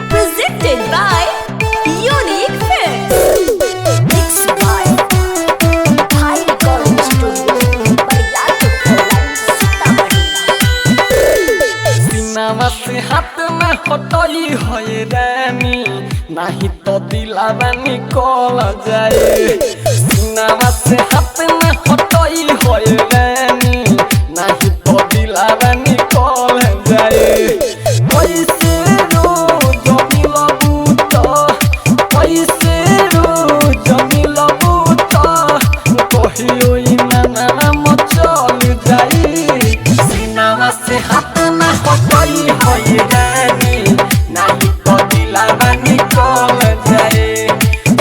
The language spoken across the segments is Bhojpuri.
Presented by Unique Films. Mixed by High Recording Studio, Bariato, Sitamarhi. सीनावा से हाथ में हटई होए रानी, नहीं तो दिलावा निकल जाए। सीनावा से हाथ में हटई होए रानी, नहीं तो दिलावा निकल जाए। पैसे रोज मिलबू तो, पैसे रोज मिलबू तो, कहियो इनाम चल जाई। सीनावा से हाथ में हटई होए रानी, नहीं तो दिलावा निकल जाए।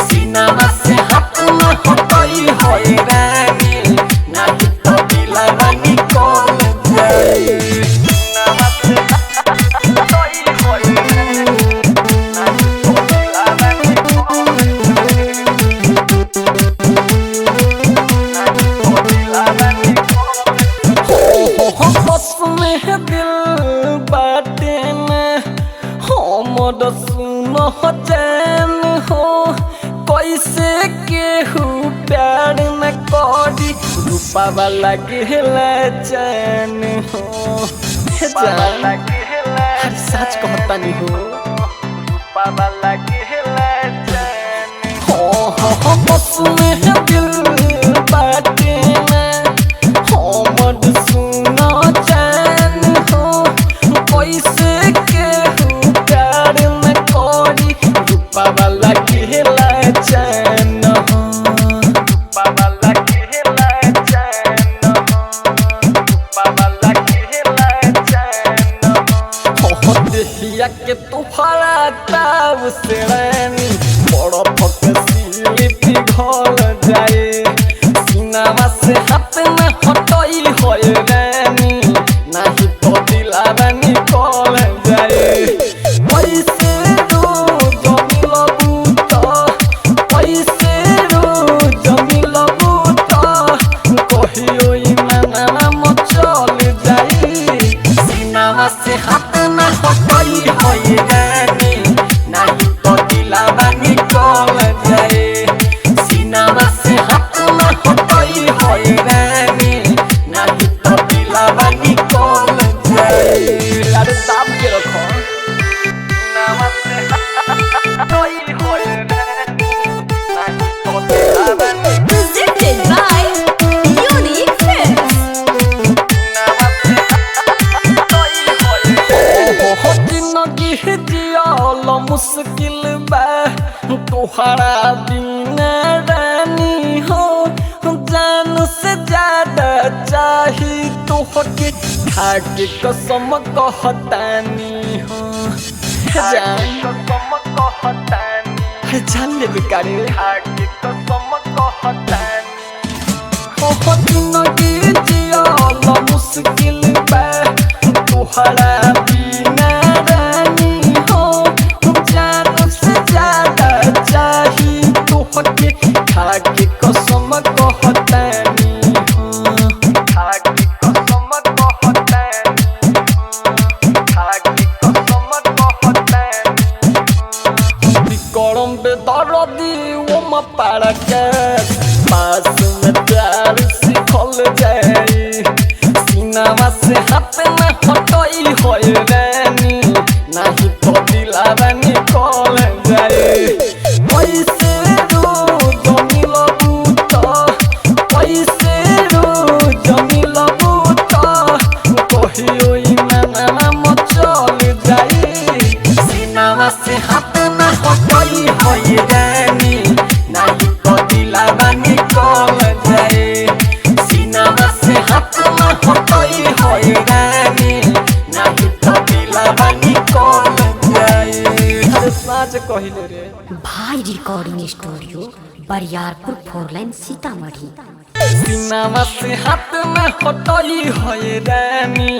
सीनावा से हाथ में हटई होए रानी, नहीं तो दिलावा निकल जाए। सीनावा से हटई होए रानी, नहीं तो दिलावा निकल जाए। नहीं तो दिलावा निकल हो बस में दिल बाटे में हमर सुनो चैन हो। कैसे केहू प्यार न करी, रूपा वाला गेला चैन हो। जान हर सच कहता नहीं हो, रूपा वाला गेला चैन हो बस में दिल बाटे में हमर सुनो चैन हो। कैसे केहू प्यार न करी, रूपा वाला गेला चैन हो। रूपा वाला गेला चैन हो, रूपा वाला गेला चैन हो। देहिया के तोहरा ताव से रानी, बड़ फकसी पिघल जाए। सीनावा से हाथ में हटई होए रानी, नहीं तो दिलावा निकल जाए। पैसे रोज मिलबू तो, पैसे रोज मिलबू तो, कहियो इनाम चल जाई। सीनावा से हाथ में हटई होए रानी, नहीं तो दिलावा निकल जाए। सीनावा से हाथ में हटई होए रानी, नहीं तो दिलावा निकल जाए। अरे दाब के रखो। सीनावा से हटई होए रानी, नहीं तो दिलावा निकल Presented by Unique Films. जिंदगी जियल मुश्किल बा तोहरा बिना रानी हो। जान से ज्यादा चाही तोहके, खाके कसम कहतानी हो। जान कसम कहतानी, जान ले बेकारी, खाके कसम कहतानी हो। जिंदगी जियल मुश्किल बा तोहरा बिना रानी हो। जान से ज्यादा चाही तोहके, खाके कसम कहतानी हो। खाके कसम कहतानी हो, खाके कसम कहतानी हो। बिकरम बेदर्दी वो पारा के पास में प्यार सिखल जाई। सीनावा से हाथ में हटई होए रानी, नहीं तो दिलावा निकल जाए। पैसे रोज मिलबू तो, पैसे रोज मिलबू तो, कहियो इनाम चल जाई। सीनावा से हाथ में हटई होए रानी, नहीं तो दिलावा निकल जाए। सीनावा से हाथ में हटई होए रानी, नहीं तो दिलावा निकल जाए। अरे सच कहिले रे। भाई recording studio, Bariyarpur 4 line Sitamarhi. सीनावा से हाथ में हटई होए रानी,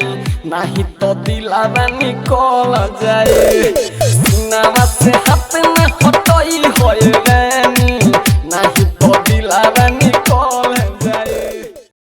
नहीं तो दिलावा निकल जाए। सीनावा से हाथ में हटई होए रानी, नहीं तो दिलावा